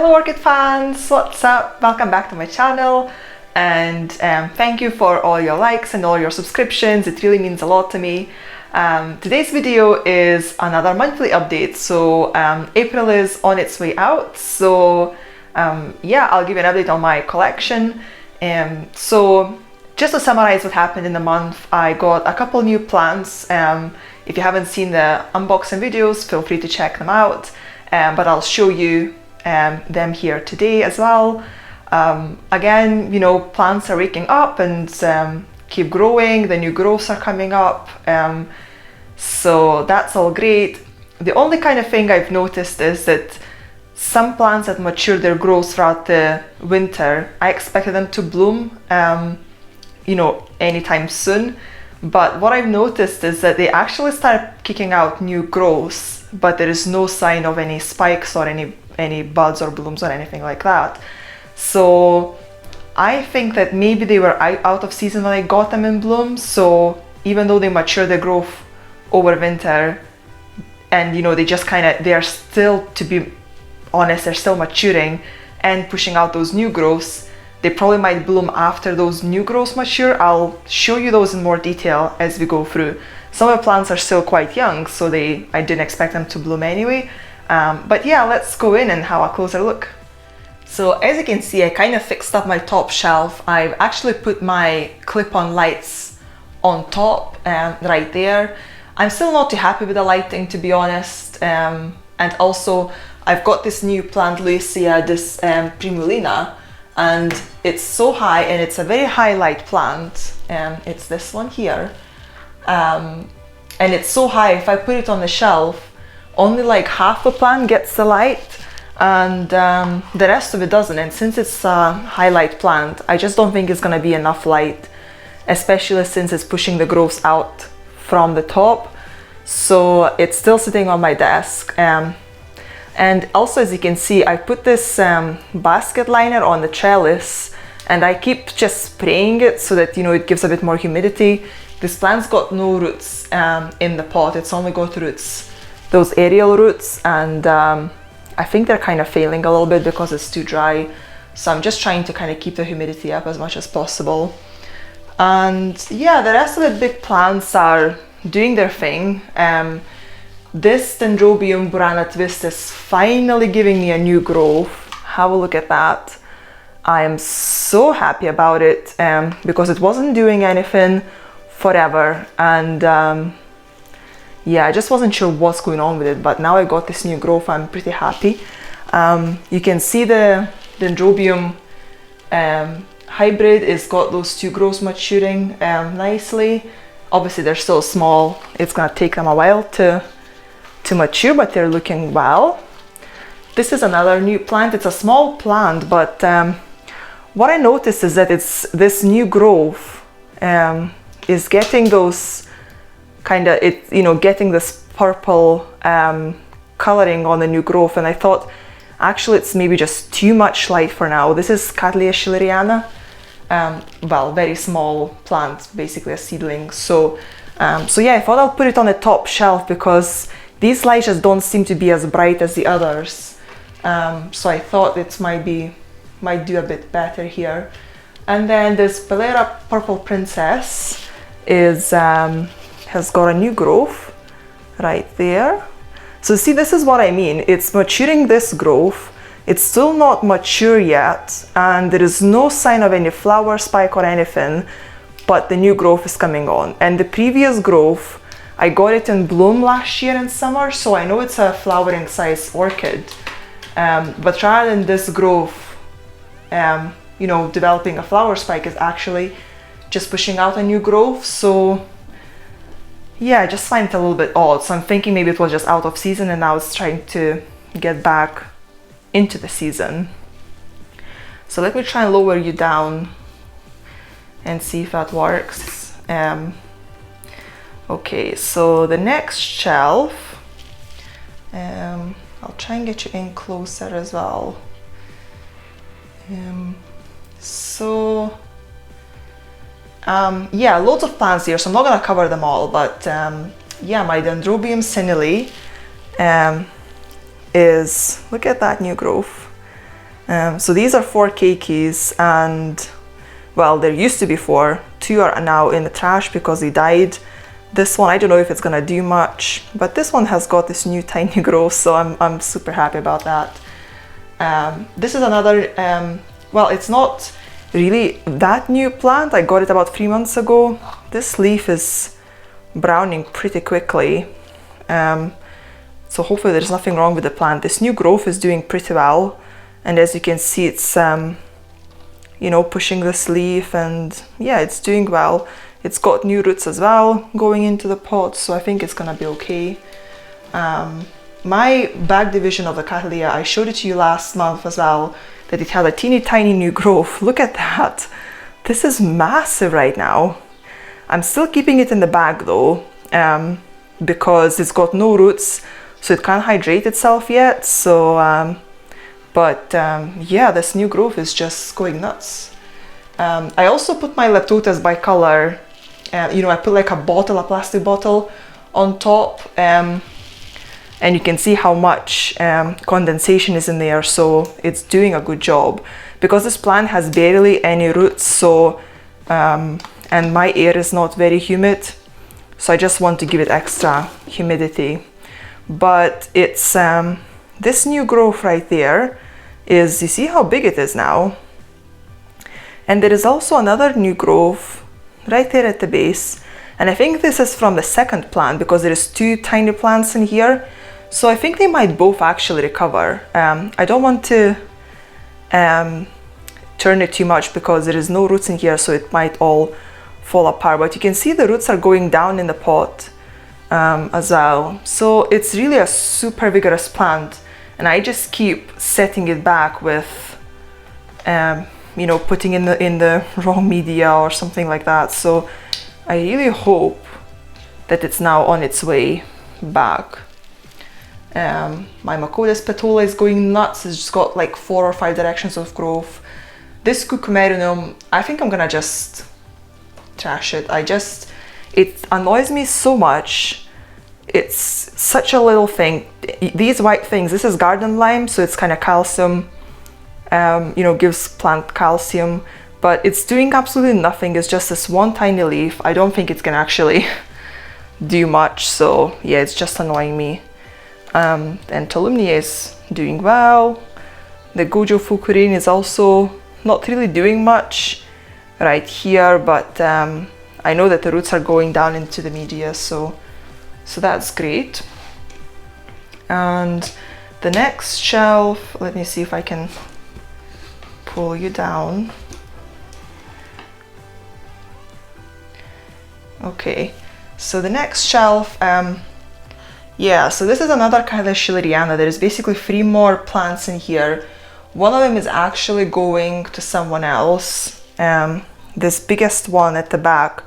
Hello orchid fans, what's up? Welcome back to my channel, and thank you for all your likes and all your subscriptions. It really means a lot to me. Today's video is another monthly update. So April is on its way out, so yeah, I'll give you an update on my collection. So just to summarize what happened in the month, I got a couple new plants. If you haven't seen the unboxing videos, feel free to check them out, but I'll show you them here today as well. Again, you know, plants are waking up and keep growing. The new growths are coming up, so that's all great. The only kind of thing I've noticed is that some plants that mature their growth throughout the winter, I expected them to bloom you know, anytime soon, but what I've noticed is that they actually start kicking out new growths, but there is no sign of any spikes or any buds or blooms or anything like that. So I think that maybe they were out of season when I got them in bloom. So even though they mature their growth over winter, and you know, they just they are still, to be honest, they're still maturing and pushing out those new growths. They probably might bloom after those new growths mature. I'll show you those in more detail as we go through. Some of the plants are still quite young, so I didn't expect them to bloom anyway. But yeah, let's go in and have a closer look. So as you can see, I kind of fixed up my top shelf. I've actually put my clip-on lights on top right there. I'm still not too happy with the lighting, to be honest. And also I've got this new plant, Lucia, this Primulina, and it's so high, and it's a very high light plant. It's this one here. And it's so high, if I put it on the shelf, only like half the plant gets the light, and the rest of it doesn't. And since it's a highlight plant, I just don't think it's gonna be enough light, especially since it's pushing the growths out from the top. So it's still sitting on my desk. And also, as you can see, I put this basket liner on the trellis, and I keep just spraying it so that, you know, it gives a bit more humidity. This plant's got no roots in the pot. It's only got roots, those aerial roots, and I think they're kind of failing a little bit because it's too dry. So I'm just trying to kind of keep the humidity up as much as possible. And yeah, the rest of the big plants are doing their thing. This Dendrobium Burana Twist is finally giving me a new growth. Have a look at that. I am so happy about it because it wasn't doing anything forever, and yeah, I just wasn't sure what's going on with it, but now I got this new growth. I'm pretty happy. You can see the Dendrobium hybrid is got those two growths maturing nicely. Obviously they're still small, it's gonna take them a while to mature, but they're looking well. This is another new plant. It's a small plant, but what I noticed is that this new growth is getting those getting this purple coloring on the new growth, and I thought actually it's maybe just too much light for now. This is Cattleya schilleriana, well, very small plant, basically a seedling. So yeah, I thought I'll put it on the top shelf because these lights just don't seem to be as bright as the others. So I thought it might do a bit better here. And then this Pelera Purple Princess has got a new growth right there. So see, this is what I mean. It's maturing this growth. It's still not mature yet, and there is no sign of any flower spike or anything, but the new growth is coming on. And the previous growth, I got it in bloom last year in summer, so I know it's a flowering size orchid. But rather than this growth, you know, developing a flower spike, is actually just pushing out a new growth. So yeah, I just find it a little bit odd. So I'm thinking maybe it was just out of season and now it's trying to get back into the season. So let me try and lower you down and see if that works. Okay, so the next shelf, I'll try and get you in closer as well. Yeah, loads of plants here, so I'm not gonna cover them all, but yeah, my Dendrobium senile is, look at that new growth. So these are 4 keikis, and well, there used to be 4. 2 are now in the trash because they died. This one, I don't know if it's gonna do much, but this one has got this new tiny growth, so I'm super happy about that. This is another, well, it's not really that new plant. I got it about 3 months ago. This leaf is browning pretty quickly. So hopefully there's nothing wrong with the plant. This new growth is doing pretty well. And as you can see, it's, you know, pushing this leaf, and yeah, it's doing well. It's got new roots as well going into the pot, so I think it's gonna be okay. My back division of the Cattleya, I showed it to you last month as well, that it had a teeny tiny new growth. Look at that. This is massive right now. I'm still keeping it in the bag though, because it's got no roots, so it can't hydrate itself yet. So, yeah, this new growth is just going nuts. I also put my Leptotes bicolor, you know, I put like a bottle, a plastic bottle on top, and you can see how much condensation is in there, so it's doing a good job. Because this plant has barely any roots, so, and my air is not very humid, so I just want to give it extra humidity. But it's, this new growth right there is, you see how big it is now? And there is also another new growth right there at the base. And I think this is from the second plant, because there is 2 tiny plants in here. So I think they might both actually recover. I don't want to turn it too much because there is no roots in here, so it might all fall apart. But you can see the roots are going down in the pot as well. So it's really a super vigorous plant. And I just keep setting it back with, you know, putting in the wrong media or something like that. So I really hope that it's now on its way back. My Macodes Petola is going nuts. It's just got like 4 or 5 directions of growth. This Cucumerinum, I think I'm gonna just trash it. It annoys me so much. It's such a little thing. These white things, this is garden lime, so it's kind of calcium, you know, gives plant calcium, but it's doing absolutely nothing. It's just this one tiny leaf. I don't think it can actually do much, so yeah, it's just annoying me. And Tolumnia is doing well. The Gojo Fukurin is also not really doing much right here, but I know that the roots are going down into the media, so that's great. And the next shelf, let me see if I can pull you down. Okay, so the next shelf, yeah, so this is another Cattleya schilleriana. There is basically 3 more plants in here. One of them is actually going to someone else. This biggest one at the back,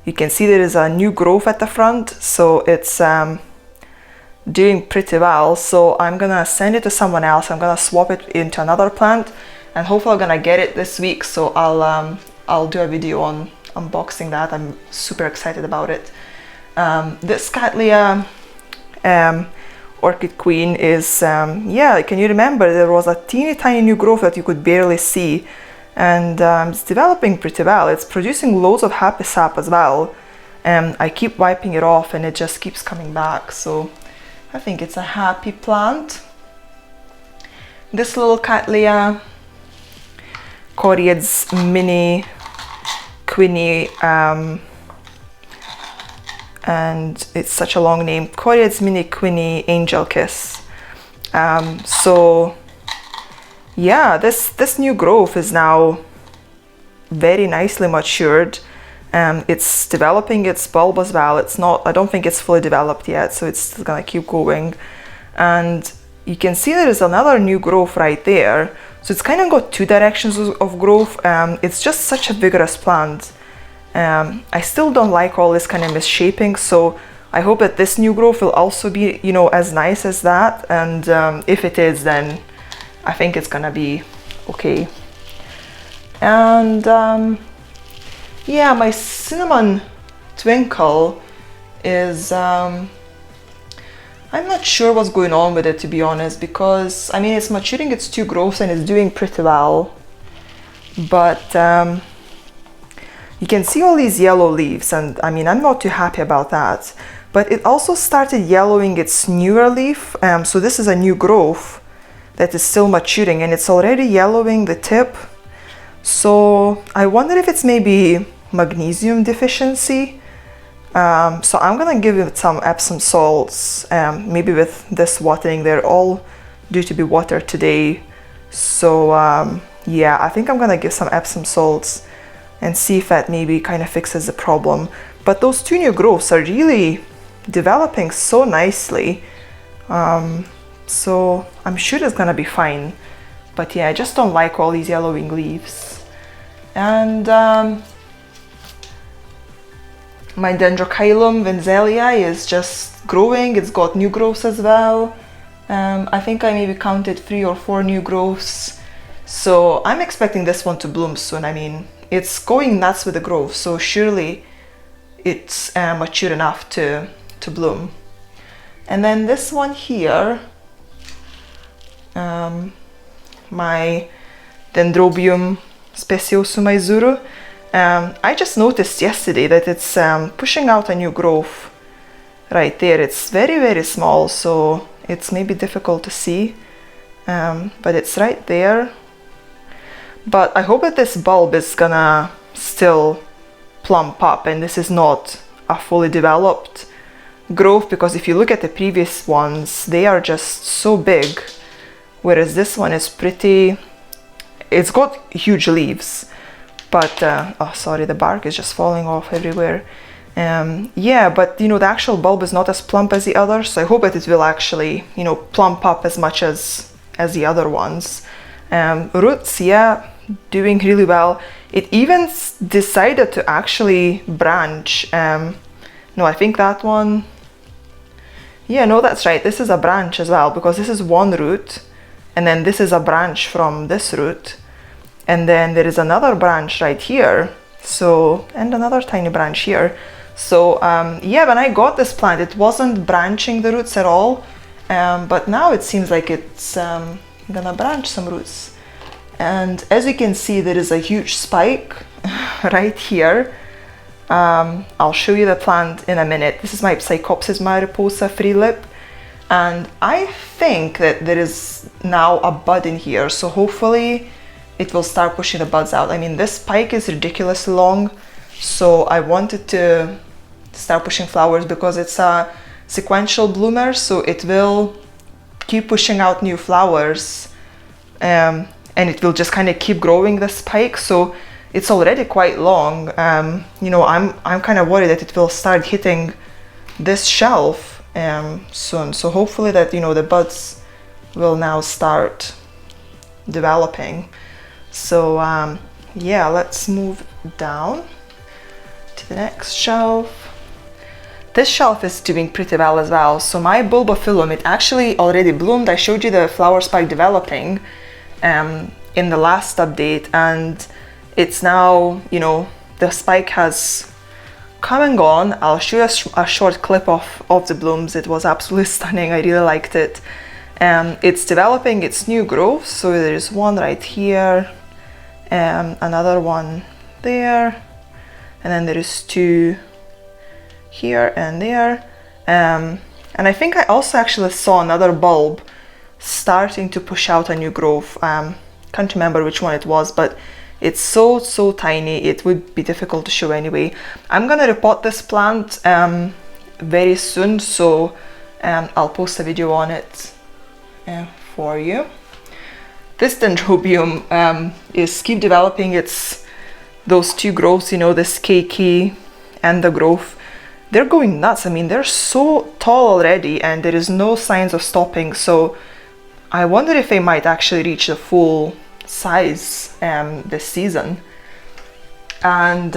you can see there is a new growth at the front, so it's doing pretty well. So I'm gonna send it to someone else. I'm gonna swap it into another plant, and hopefully I'm gonna get it this week. So I'll do a video on unboxing that. I'm super excited about it. This Cattleya Orchid Queen is, yeah, can you remember there was a teeny tiny new growth that you could barely see, and it's developing pretty well. It's producing loads of happy sap as well. I keep wiping it off and it just keeps coming back, so I think it's a happy plant. This little Cattleya, Coriads Mini Queenie, and it's such a long name, Coriads Mini Queenie Angel Kiss. So yeah, this new growth is now very nicely matured. It's developing its bulb as well. It's not, I don't think it's fully developed yet, so it's still gonna keep going. And you can see there is another new growth right there. So it's kind of got 2 directions of growth. It's just such a vigorous plant. I still don't like all this kind of misshaping, so I hope that this new growth will also be, you know, as nice as that. And if it is, then I think it's gonna be okay. And yeah, my Cinnamon Twinkle is I'm not sure what's going on with it, to be honest, because I mean it's maturing its two growths and it's doing pretty well, but you can see all these yellow leaves, and I mean I'm not too happy about that. But it also started yellowing its newer leaf, so this is a new growth that is still maturing and it's already yellowing the tip. So I wonder if it's maybe magnesium deficiency. So I'm gonna give it some Epsom salts, maybe with this watering. They're all due to be watered today. So yeah, I think I'm gonna give some Epsom salts and see if that maybe kind of fixes the problem. But those two new growths are really developing so nicely. So I'm sure it's gonna be fine. But yeah, I just don't like all these yellowing leaves. And my Dendrochilum Vinzelia is just growing. It's got new growths as well. I think I maybe counted 3 or 4 new growths. So I'm expecting this one to bloom soon. I mean, it's going nuts with the growth, so surely it's mature enough to bloom. And then this one here, my Dendrobium speciosum Maizuru, I just noticed yesterday that it's pushing out a new growth right there. It's very, very small, so it's maybe difficult to see, but it's right there. But I hope that this bulb is gonna still plump up and this is not a fully developed growth, because if you look at the previous ones, they are just so big, whereas this one is pretty, it's got huge leaves, but oh sorry, the bark is just falling off everywhere. Yeah, but you know, the actual bulb is not as plump as the others, so I hope that it will actually, you know, plump up as much as the other ones. Roots, yeah, doing really well. It even decided to actually branch. No, I think that one, yeah, no, that's right, this is a branch as well, because this is one root and then this is a branch from this root, and then there is another branch right here, so, and another tiny branch here. So yeah, when I got this plant it wasn't branching the roots at all, but now it seems like it's gonna branch some roots. And as you can see, there is a huge spike right here. I'll show you the plant in a minute. This is my Psychopsis mariposa free lip, and I think that there is now a bud in here, so hopefully it will start pushing the buds out. I mean, this spike is ridiculously long, so I wanted to start pushing flowers because it's a sequential bloomer, so it will keep pushing out new flowers, and it will just kind of keep growing the spike. So it's already quite long. You know, I'm kind of worried that it will start hitting this shelf soon. So hopefully that, you know, the buds will now start developing. So yeah, let's move down to the next shelf. This shelf is doing pretty well as well. So my Bulbophyllum, it actually already bloomed. I showed you the flower spike developing in the last update, and it's now, you know, the spike has come and gone. I'll show you a short clip of the blooms. It was absolutely stunning. I really liked it. It's developing its new growth. So there's one right here, another one there, and then there is 2 here and there. And I think I also actually saw another bulb starting to push out a new growth. Can't remember which one it was, but it's so tiny it would be difficult to show anyway. I'm gonna repot this plant very soon, so I'll post a video on it for you. This Dendrobium is keep developing those 2 growths, you know, this keiki and the growth. They're going nuts. I mean, they're so tall already and there is no signs of stopping, so I wonder if they might actually reach the full size this season. And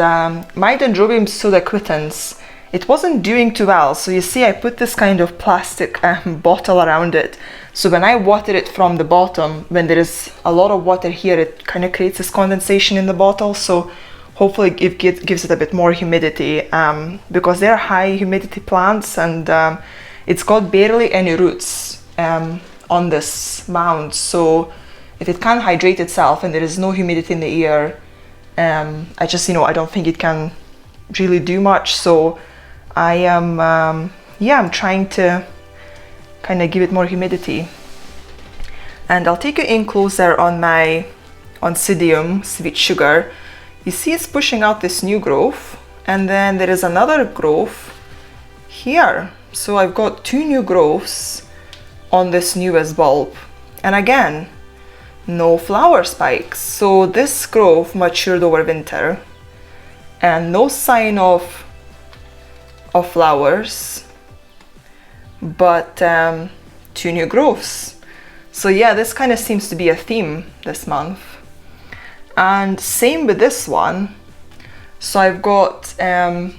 my Dendrobium pseudaquitans, it wasn't doing too well. So you see, I put this kind of plastic bottle around it. So when I water it from the bottom, when there is a lot of water here, it kind of creates this condensation in the bottle. So hopefully it gives it a bit more humidity, because they're high humidity plants, and it's got barely any roots on this mound. So if it can't hydrate itself and there is no humidity in the air, I just, I don't think it can really do much. So I am, I'm trying to kind of give it more humidity. And I'll take you in closer on my Oncidium sweet sugar. You see it's pushing out this new growth, and then there is another growth here. So I've got 2 new growths on this newest bulb. And again, no flower spikes. So this growth matured over winter and no sign of flowers, but 2 new growths. So yeah, this kind of seems to be a theme this month. And same with this one. So I've got, let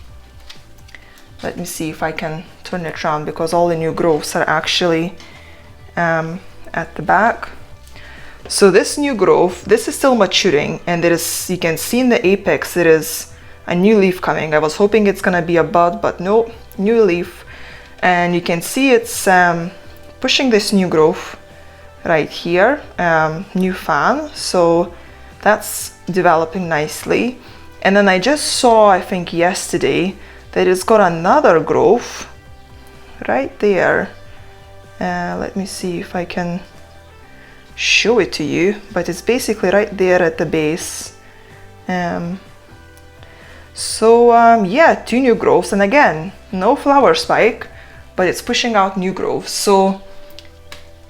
me see if I can turn it around, because all the new growths are actually at the back. So this new growth, this is still maturing, and there is, you can see in the apex, there is a new leaf coming. I was hoping it's gonna be a bud, but no, new leaf. And you can see it's pushing this new growth right here, new fan. So that's developing nicely. And then I just saw, I think yesterday, that it's got another growth right there. Let me see if I can show it to you, but it's basically right there at the base. Yeah, 2 new growths, and again, no flower spike, but it's pushing out new growths. So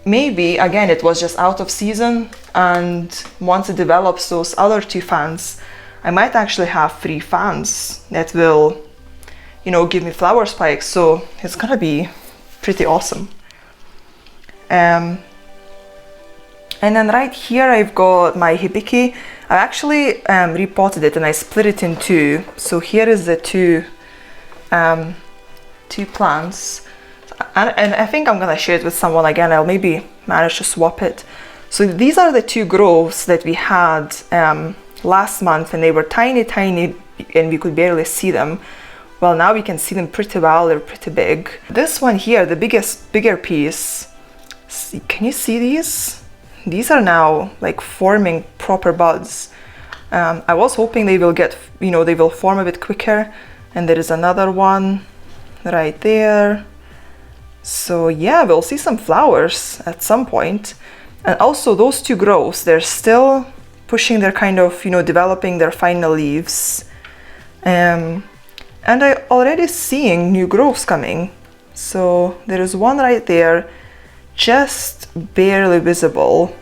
maybe again it was just out of season, and once it develops those other 2 fans, I might actually have 3 fans that will, give me flower spikes. So it's gonna be pretty awesome. And then right here I've got my hibiki. I actually repotted it and I split it in 2. So here is the two plants. And I think I'm gonna share it with someone again. I'll maybe manage to swap it. So these are the 2 growths that we had last month, and they were tiny and we could barely see them. Well, now we can see them pretty well. They're pretty big. This one here, the bigger piece, can you see these? These are now like forming proper buds. I was hoping they will get, they will form a bit quicker. And there is another one right there. So yeah, we'll see some flowers at some point. And also those 2 growths, they're still pushing their kind of, developing their final leaves. And I'm already seeing new growths coming. So there is one right there, just barely visible.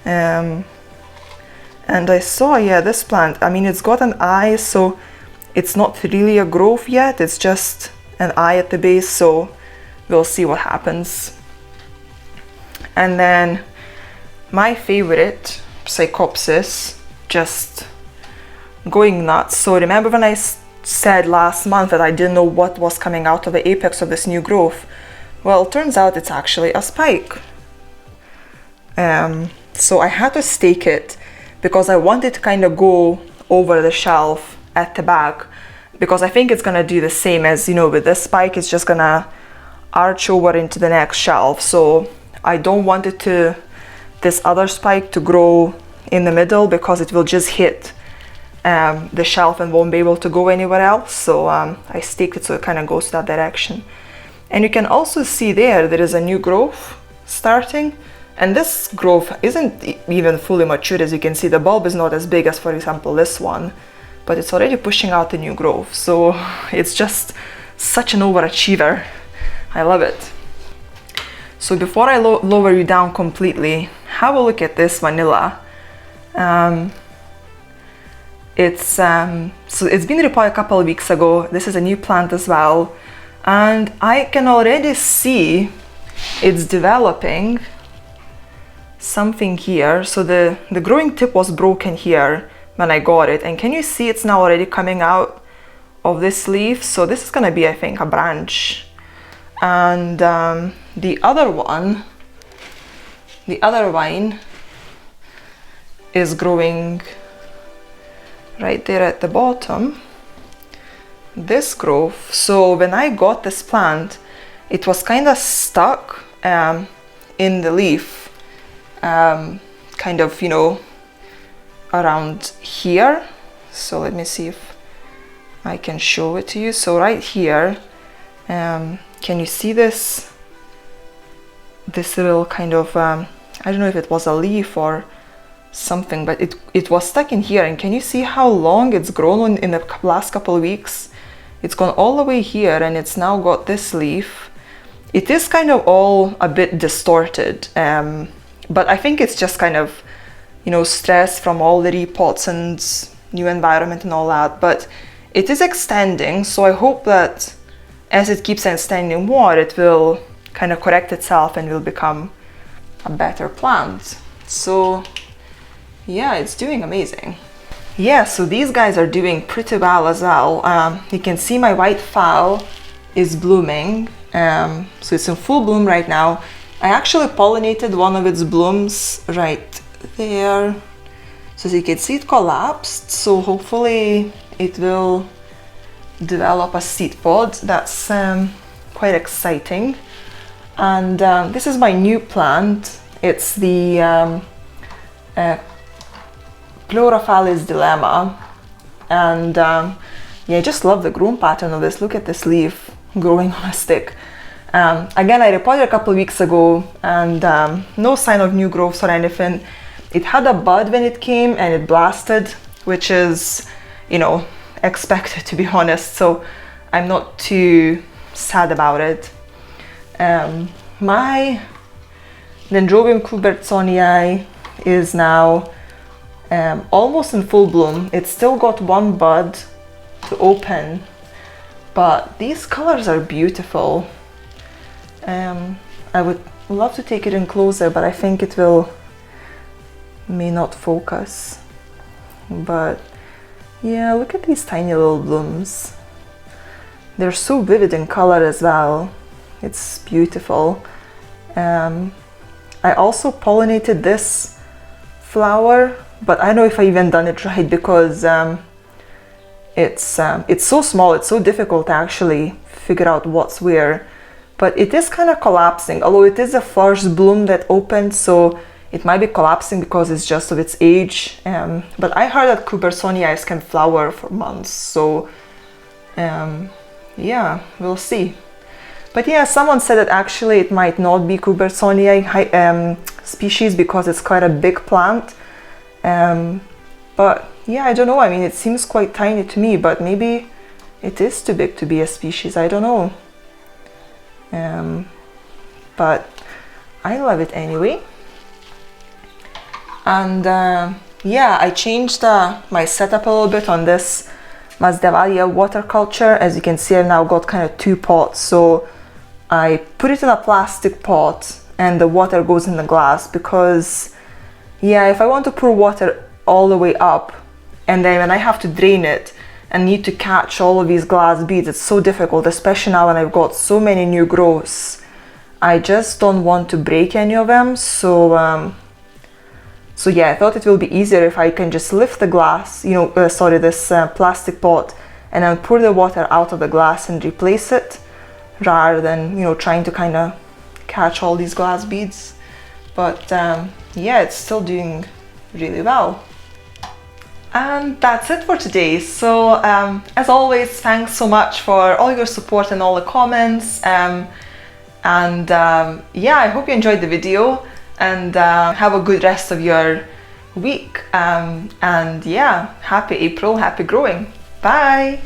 And I saw, yeah, this plant, I mean, it's got an eye, so it's not really a growth yet, it's just an eye at the base, so we'll see what happens. And then my favorite, Psychopsis, just going nuts. So remember when I said last month that I didn't know what was coming out of the apex of this new growth? Well, turns out it's actually a spike. So I had to stake it because I wanted to kind of go over the shelf at the back, because I think it's gonna do the same as, with this spike, it's just gonna arch over into the next shelf. So I don't want this other spike to grow in the middle, because it will just hit the shelf and won't be able to go anywhere else. So I staked it so it kind of goes that direction. And you can also see there is a new growth starting, and this growth isn't even fully mature. As you can see, the bulb is not as big as, for example, this one, but it's already pushing out the new growth. So it's just such an overachiever. I love it. So before I lower you down completely, have a look at this vanilla. So it's been repotted a couple of weeks ago. This is a new plant as well, and I can already see it's developing something here. So the growing tip was broken here when I got it, and can you see it's now already coming out of this leaf? So this is gonna be, I think, a branch. And the other vine is growing right there at the bottom, this growth. So when I got this plant, it was kind of stuck in the leaf, kind of, you know, around here. So let me see if I can show it to you. So right here, can you see this little kind of, I don't know if it was a leaf or something, but it was stuck in here. And can you see how long it's grown in the last couple of weeks? It's gone all the way here, and it's now got this leaf. It is kind of all a bit distorted, but I think it's just kind of, you know, stress from all the repots and new environment and all that. But it is extending, so I hope that as it keeps extending more, it will kind of correct itself and will become a better plant. So yeah, it's doing amazing. Yeah, so these guys are doing pretty well as well. You can see my white fowl is blooming, so it's in full bloom right now. I actually pollinated one of its blooms right there. So as you can see, it collapsed, so hopefully it will develop a seed pod. That's quite exciting. And this is my new plant. It's the Chlorophyllus dilemma, and yeah, I just love the growth pattern of this. Look at this leaf growing on a stick. Again, I reported a couple of weeks ago, and no sign of new growths or anything. It had a bud when it came and it blasted, which is, you know, expected, to be honest, so I'm not too sad about it. My Dendrobium cubertsonii is now almost in full bloom. It's still got one bud to open, but these colors are beautiful. I would love to take it in closer, but I think it may not focus. But yeah, look at these tiny little blooms. They're so vivid in color as well. It's beautiful. I also pollinated this flower, but I don't know if I even done it right, because it's so small, it's so difficult to actually figure out what's where. But it is kind of collapsing, although it is the first bloom that opened, so it might be collapsing because it's just of its age. But I heard that cubertsonii can flower for months, so yeah, we'll see. But yeah, someone said that actually it might not be cubertsonii species because it's quite a big plant. But yeah, I don't know. I mean, it seems quite tiny to me, but maybe it is too big to be a species. I don't know. But I love it anyway. And yeah, I changed my setup a little bit on this Masdevallia water culture. As you can see, I've now got kind of two pots. So I put it in a plastic pot and the water goes in the glass, because yeah, if I want to pour water all the way up and then when I have to drain it and need to catch all of these glass beads, it's so difficult, especially now when I've got so many new growths. I just don't want to break any of them. So so yeah, I thought it will be easier if I can just lift the glass, you know, this plastic pot, and then pour the water out of the glass and replace it, rather than, you know, trying to kind of catch all these glass beads. But yeah, it's still doing really well. And that's it for today. So as always, thanks so much for all your support and all the comments. Yeah, I hope you enjoyed the video, and have a good rest of your week. And yeah, happy April, happy growing. Bye.